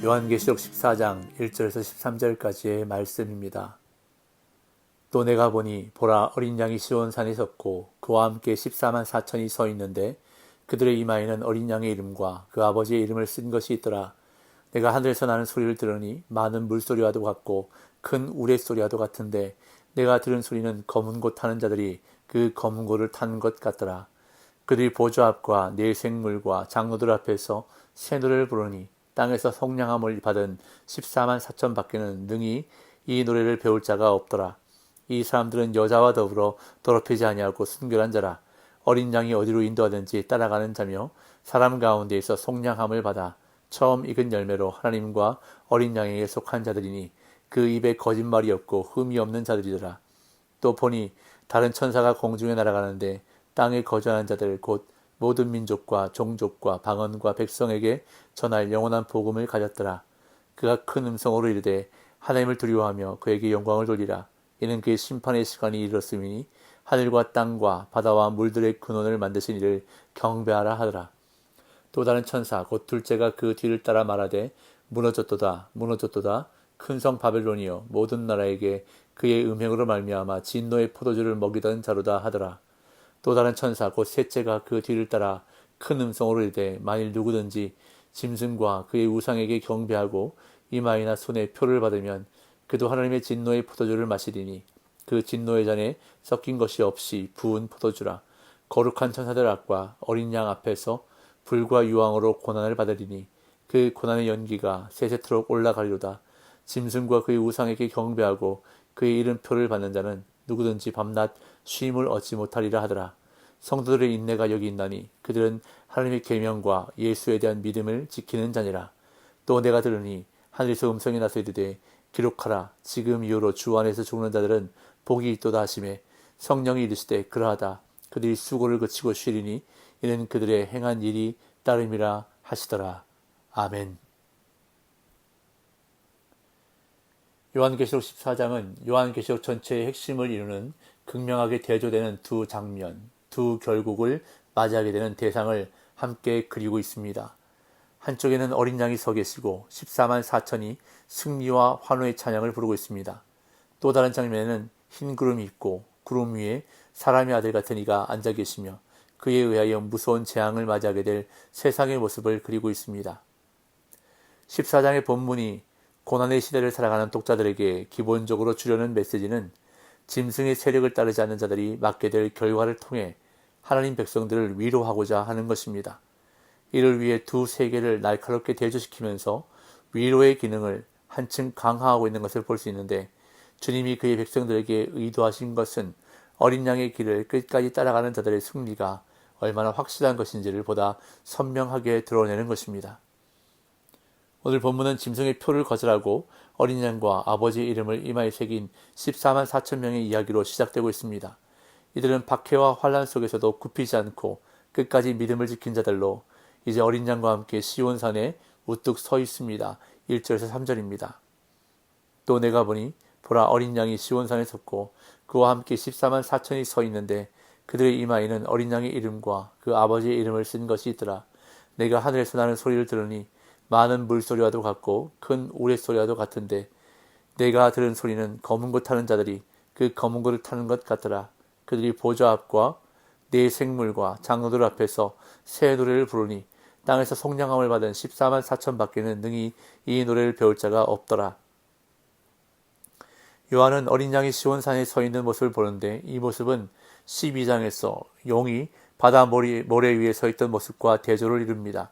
요한계시록 14장 1절에서 13절까지의 말씀입니다. 또 내가 보니 보라 어린 양이 시온산에 섰고 그와 함께 14만 4천이 서 있는데 그들의 이마에는 어린 양의 이름과 그 아버지의 이름을 쓴 것이 있더라. 내가 하늘에서 나는 소리를 들으니 많은 물소리와도 같고 큰 우레소리와도 같은데 내가 들은 소리는 검은 고 타는 자들이 그 검은 고를 타는 것 같더라. 그들이 보좌 앞과 네 생물과 장로들 앞에서 새 노래를 부르니 땅에서 성량함을 받은 14만 4천 밖에는 능히 이 노래를 배울 자가 없더라. 이 사람들은 여자와 더불어 더럽히지 아니하고 순결한 자라. 어린 양이 어디로 인도하든지 따라가는 자며 사람 가운데에서 속량함을 받아 처음 익은 열매로 하나님과 어린 양에게 속한 자들이니 그 입에 거짓말이 없고 흠이 없는 자들이더라. 또 보니 다른 천사가 공중에 날아가는데 땅에 거주하는 자들 곧 모든 민족과 종족과 방언과 백성에게 전할 영원한 복음을 가졌더라. 그가 큰 음성으로 이르되 하나님을 두려워하며 그에게 영광을 돌리라. 이는 그의 심판의 시간이 이르렀음이니 하늘과 땅과 바다와 물들의 근원을 만드신 이를 경배하라 하더라. 또 다른 천사 곧 둘째가 그 뒤를 따라 말하되 무너졌도다 무너졌도다 큰 성 바벨론이여 모든 나라에게 그의 음행으로 말미암아 진노의 포도주를 먹이던 자로다 하더라. 또 다른 천사 곧 셋째가 그 뒤를 따라 큰 음성으로 이르되 만일 누구든지 짐승과 그의 우상에게 경배하고 이마이나 손에 표를 받으면 그도 하나님의 진노의 포도주를 마시리니 그 진노의 잔에 섞인 것이 없이 부은 포도주라. 거룩한 천사들 앞과 어린 양 앞에서 불과 유황으로 고난을 받으리니 그 고난의 연기가 세세토록 올라가리로다. 짐승과 그의 우상에게 경배하고 그의 이름표를 받는 자는 누구든지 밤낮 쉼을 얻지 못하리라 하더라. 성도들의 인내가 여기 있나니 그들은 하나님의 계명과 예수에 대한 믿음을 지키는 자니라. 또 내가 들으니 하늘에서 음성이 나서 이르되 기록하라. 지금 이후로 주 안에서 죽는 자들은 복이 있도다 하시매 성령이 이르시되 그러하다. 그들이 수고를 그치고 쉬리니 이는 그들의 행한 일이 따름이라 하시더라. 아멘. 요한계시록 14장은 요한계시록 전체의 핵심을 이루는 극명하게 대조되는 두 장면, 두 결국을 맞이하게 되는 대상을 함께 그리고 있습니다. 한쪽에는 어린 양이 서 계시고 14만 4천이 승리와 환호의 찬양을 부르고 있습니다. 또 다른 장면에는 흰 구름이 있고 구름 위에 사람의 아들 같은 이가 앉아 계시며 그에 의하여 무서운 재앙을 맞이하게 될 세상의 모습을 그리고 있습니다. 14장의 본문이 고난의 시대를 살아가는 독자들에게 기본적으로 주려는 메시지는 짐승의 세력을 따르지 않는 자들이 맞게 될 결과를 통해 하나님 백성들을 위로하고자 하는 것입니다. 이를 위해 두 세계를 날카롭게 대조시키면서 위로의 기능을 한층 강화하고 있는 것을 볼 수 있는데 주님이 그의 백성들에게 의도하신 것은 어린 양의 길을 끝까지 따라가는 자들의 승리가 얼마나 확실한 것인지를 보다 선명하게 드러내는 것입니다. 오늘 본문은 짐승의 표를 거절하고 어린 양과 아버지의 이름을 이마에 새긴 14만 4천 명의 이야기로 시작되고 있습니다. 이들은 박해와 환란 속에서도 굽히지 않고 끝까지 믿음을 지킨 자들로 이제 어린 양과 함께 시온산에 우뚝 서 있습니다. 1절에서 3절입니다. 또 내가 보니 보라 어린 양이 시온산에 섰고 그와 함께 14만 4천이 서 있는데 그들의 이마에는 어린 양의 이름과 그 아버지의 이름을 쓴 것이 있더라. 내가 하늘에서 나는 소리를 들으니 많은 물소리와도 같고 큰 우레소리와도 같은데 내가 들은 소리는 검은 고 타는 자들이 그 검은 고를 타는 것 같더라. 그들이 보좌 앞과 네 생물과 장로들 앞에서 새 노래를 부르니 땅에서 속량함을 받은 14만 4천 밖에는 능히 이 노래를 배울 자가 없더라. 요한은 어린 양이 시온산에 서 있는 모습을 보는데 이 모습은 12장에서 용이 바다 모래 위에 서 있던 모습과 대조를 이룹니다.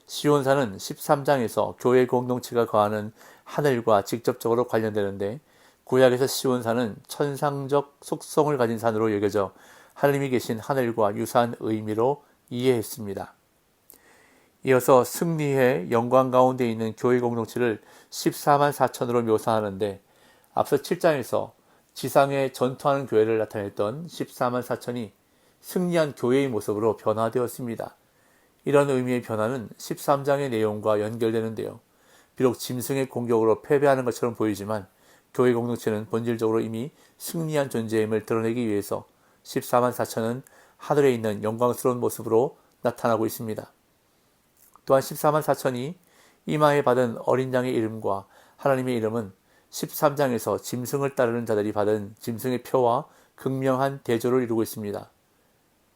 시온산은 13장에서 교회 공동체가 거하는 하늘과 직접적으로 관련되는데 구약에서 시온산은 천상적 속성을 가진 산으로 여겨져 하나님이 계신 하늘과 유사한 의미로 이해했습니다. 이어서 승리의 영광 가운데 있는 교회 공동체를 14만 4천으로 묘사하는데 앞서 7장에서 지상에 전투하는 교회를 나타냈던 14만 4천이 승리한 교회의 모습으로 변화되었습니다. 이런 의미의 변화는 13장의 내용과 연결되는데요. 비록 짐승의 공격으로 패배하는 것처럼 보이지만 교회 공동체는 본질적으로 이미 승리한 존재임을 드러내기 위해서 14만 4천은 하늘에 있는 영광스러운 모습으로 나타나고 있습니다. 또한 14만 4천이 이마에 받은 어린 양의 이름과 하나님의 이름은 13장에서 짐승을 따르는 자들이 받은 짐승의 표와 극명한 대조를 이루고 있습니다.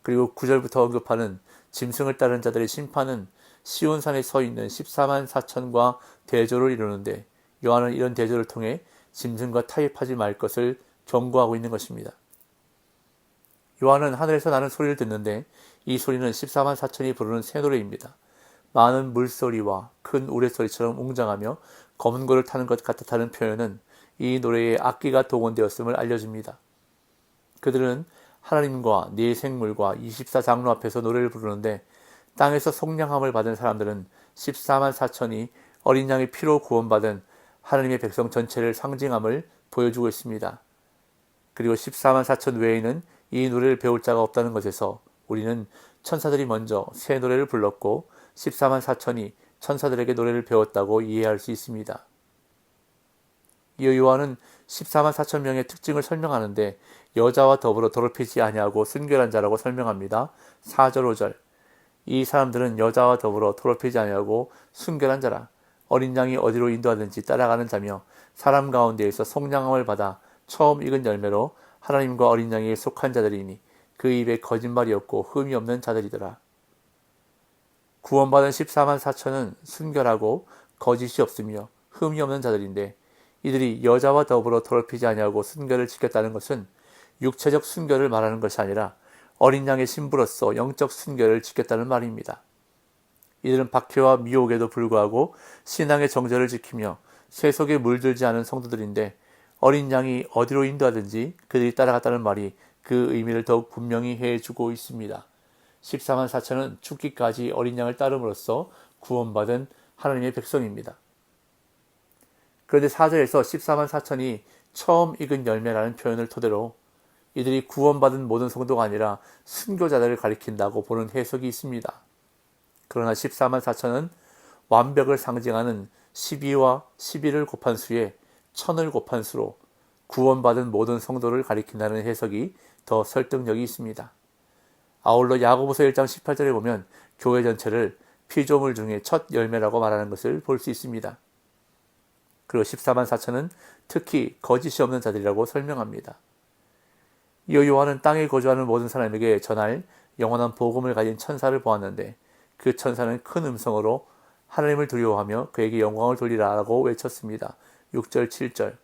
그리고 9절부터 언급하는 짐승을 따르는 자들의 심판은 시온산에 서 있는 14만 4천과 대조를 이루는데, 요한은 이런 대조를 통해 짐승과 타협하지 말 것을 경고하고 있는 것입니다. 요한은 하늘에서 나는 소리를 듣는데, 이 소리는 14만 4천이 부르는 새 노래입니다. 많은 물소리와 큰 우레소리처럼 웅장하며 검은 고를 타는 것 같았다는 표현은 이 노래에 악기가 동원되었음을 알려줍니다. 그들은 하나님과 네 생물과 24장로 앞에서 노래를 부르는데, 땅에서 속량함을 받은 사람들은 14만 4천이 어린 양의 피로 구원받은 하나님의 백성 전체를 상징함을 보여주고 있습니다. 그리고 14만 4천 외에는 이 노래를 배울 자가 없다는 것에서 우리는 천사들이 먼저 새 노래를 불렀고 14만 4천이 천사들에게 노래를 배웠다고 이해할 수 있습니다. 이어 요한은 14만 4천 명의 특징을 설명하는데, 여자와 더불어 더럽히지 아니하고 순결한 자라고 설명합니다. 4절 5절. 이 사람들은 여자와 더불어 더럽히지 아니하고 순결한 자라. 어린 양이 어디로 인도하든지 따라가는 자며 사람 가운데에서 속량함을 받아 처음 익은 열매로 하나님과 어린 양에게 속한 자들이니 그 입에 거짓말이 없고 흠이 없는 자들이더라. 구원받은 14만 4천은 순결하고 거짓이 없으며 흠이 없는 자들인데, 이들이 여자와 더불어 더럽히지 아니하고 순결을 지켰다는 것은 육체적 순결을 말하는 것이 아니라 어린 양의 신부로서 영적 순결을 지켰다는 말입니다. 이들은 박해와 미혹에도 불구하고 신앙의 정절을 지키며 세속에 물들지 않은 성도들인데, 어린 양이 어디로 인도하든지 그들이 따라갔다는 말이 그 의미를 더욱 분명히 해주고 있습니다. 14만 4천은 죽기까지 어린 양을 따름으로써 구원받은 하나님의 백성입니다. 그런데 4절에서 14만 4천이 처음 익은 열매라는 표현을 토대로 이들이 구원받은 모든 성도가 아니라 순교자들을 가리킨다고 보는 해석이 있습니다. 그러나 14만 4천은 완벽을 상징하는 12와 11을 곱한 수에 1000을 곱한 수로 구원받은 모든 성도를 가리킨다는 해석이 더 설득력이 있습니다. 아울러 야고보서 1장 18절에 보면 교회 전체를 피조물 중에 첫 열매라고 말하는 것을 볼 수 있습니다. 그리고 14만 4천은 특히 거짓이 없는 자들이라고 설명합니다. 이어 요한은 땅에 거주하는 모든 사람에게 전할 영원한 복음을 가진 천사를 보았는데, 그 천사는 큰 음성으로 하나님을 두려워하며 그에게 영광을 돌리라 라고 외쳤습니다. 6절 7절.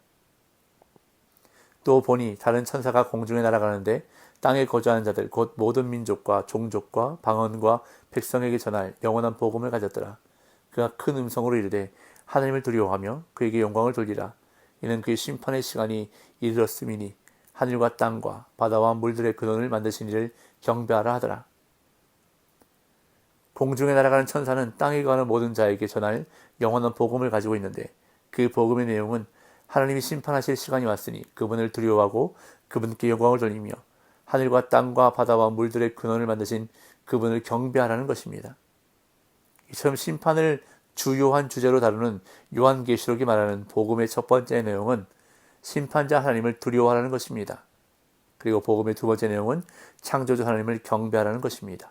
또 보니 다른 천사가 공중에 날아가는데 땅에 거주하는 자들 곧 모든 민족과 종족과 방언과 백성에게 전할 영원한 복음을 가졌더라. 그가 큰 음성으로 이르되 하나님을 두려워하며 그에게 영광을 돌리라. 이는 그의 심판의 시간이 이르렀음이니 하늘과 땅과 바다와 물들의 근원을 만드신 이를 경배하라 하더라. 공중에 날아가는 천사는 땅에 가는 모든 자에게 전할 영원한 복음을 가지고 있는데, 그 복음의 내용은 하나님이 심판하실 시간이 왔으니 그분을 두려워하고 그분께 영광을 돌리며 하늘과 땅과 바다와 물들의 근원을 만드신 그분을 경배하라는 것입니다. 이처럼 심판을 주요한 주제로 다루는 요한계시록이 말하는 복음의 첫 번째 내용은 심판자 하나님을 두려워하라는 것입니다. 그리고 복음의 두 번째 내용은 창조주 하나님을 경배하라는 것입니다.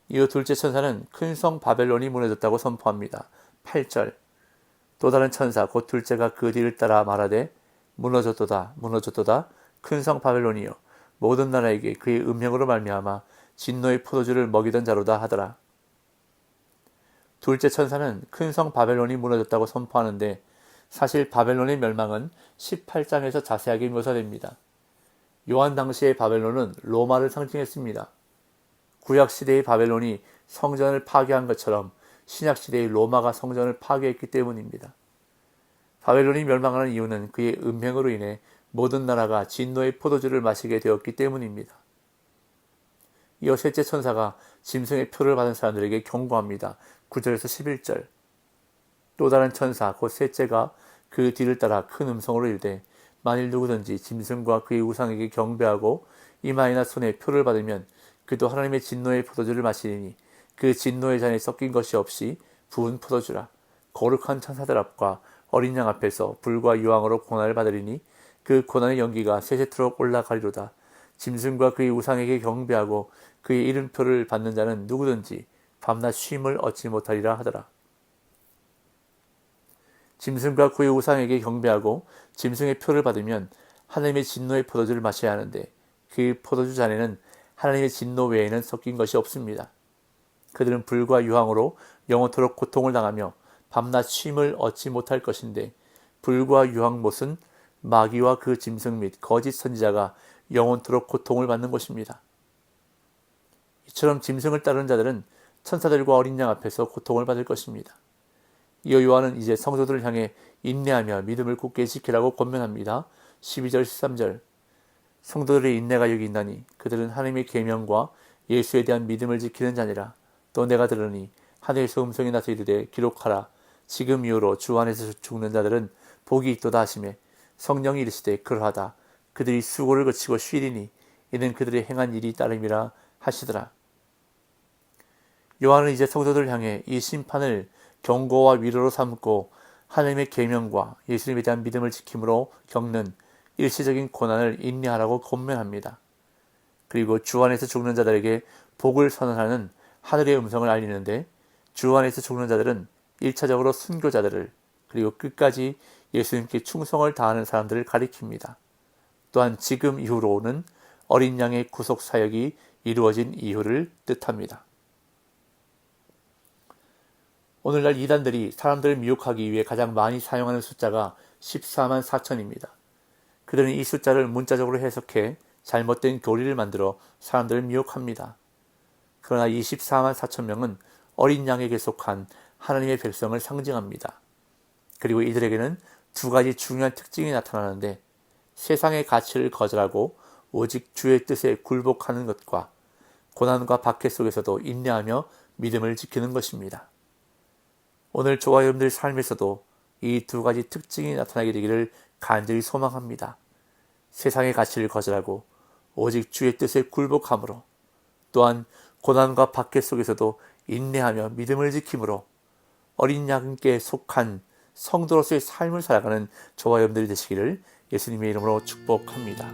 이어 둘째 천사는 큰 성 바벨론이 무너졌다고 선포합니다. 8절. 또 다른 천사 곧 둘째가 그 뒤를 따라 말하되 무너졌도다 무너졌도다 큰 성 바벨론이여 모든 나라에게 그의 음행으로 말미암아 진노의 포도주를 먹이던 자로다 하더라. 둘째 천사는 큰 성 바벨론이 무너졌다고 선포하는데, 사실 바벨론의 멸망은 18장에서 자세하게 묘사됩니다. 요한 당시의 바벨론은 로마를 상징했습니다. 구약시대의 바벨론이 성전을 파괴한 것처럼 신약시대의 로마가 성전을 파괴했기 때문입니다. 바벨론이 멸망하는 이유는 그의 음행으로 인해 모든 나라가 진노의 포도주를 마시게 되었기 때문입니다. 이어 셋째 천사가 짐승의 표를 받은 사람들에게 경고합니다. 9절에서 11절. 또 다른 천사 곧 셋째가 그 뒤를 따라 큰 음성으로 이르되 만일 누구든지 짐승과 그의 우상에게 경배하고 이마에나 손에 표를 받으면 그도 하나님의 진노의 포도주를 마시리니 그 진노의 잔에 섞인 것이 없이 부은 포도주라. 거룩한 천사들 앞과 어린 양 앞에서 불과 유황으로 고난을 받으리니 그 고난의 연기가 세세토록 올라가리로다. 짐승과 그의 우상에게 경배하고 그의 이름표를 받는 자는 누구든지 밤낮 쉼을 얻지 못하리라 하더라. 짐승과 그의 우상에게 경배하고 짐승의 표를 받으면 하나님의 진노의 포도주를 마셔야 하는데 그 포도주 잔에는 하나님의 진노 외에는 섞인 것이 없습니다. 그들은 불과 유황으로 영원토록 고통을 당하며 밤낮 쉼을 얻지 못할 것인데 불과 유황못은 마귀와 그 짐승 및 거짓 선지자가 영원토록 고통을 받는 것입니다. 이처럼 짐승을 따르는 자들은 천사들과 어린 양 앞에서 고통을 받을 것입니다. 이어 요한은 이제 성도들을 향해 인내하며 믿음을 굳게 지키라고 권면합니다. 12절 13절 성도들의 인내가 여기 있나니 그들은 하나님의 계명과 예수에 대한 믿음을 지키는 자니라. 또 내가 들으니 하늘에서 음성이 나서 이르되 기록하라. 지금 이후로 주 안에서 죽는 자들은 복이 있도다 하시매 성령이 이르시되 그러하다. 그들이 수고를 거치고 쉬리니 이는 그들의 행한 일이 따름이라 하시더라. 요한은 이제 성도들을 향해 이 심판을 경고와 위로로 삼고 하나님의 계명과 예수님에 대한 믿음을 지킴으로 겪는 일시적인 고난을 인내하라고 권면합니다. 그리고 주 안에서 죽는 자들에게 복을 선언하는 하늘의 음성을 알리는데 주 안에서 죽는 자들은 1차적으로 순교자들을 그리고 끝까지 예수님께 충성을 다하는 사람들을 가리킵니다. 또한 지금 이후로는 어린 양의 구속 사역이 이루어진 이후를 뜻합니다. 오늘날 이단들이 사람들을 미혹하기 위해 가장 많이 사용하는 숫자가 14만 4천입니다. 그들은 이 숫자를 문자적으로 해석해 잘못된 교리를 만들어 사람들을 미혹합니다. 그러나 이 14만 4천 명은 어린 양에게 속한 하나님의 백성을 상징합니다. 그리고 이들에게는 두 가지 중요한 특징이 나타나는데 세상의 가치를 거절하고 오직 주의 뜻에 굴복하는 것과 고난과 박해 속에서도 인내하며 믿음을 지키는 것입니다. 오늘 저와 여러분들 삶에서도 이 두 가지 특징이 나타나게 되기를 간절히 소망합니다. 세상의 가치를 거절하고 오직 주의 뜻에 굴복함으로 또한 고난과 박해 속에서도 인내하며 믿음을 지킴으로 어린 양께 속한 성도로서의 삶을 살아가는 저와 여러분들이 되시기를 예수님의 이름으로 축복합니다.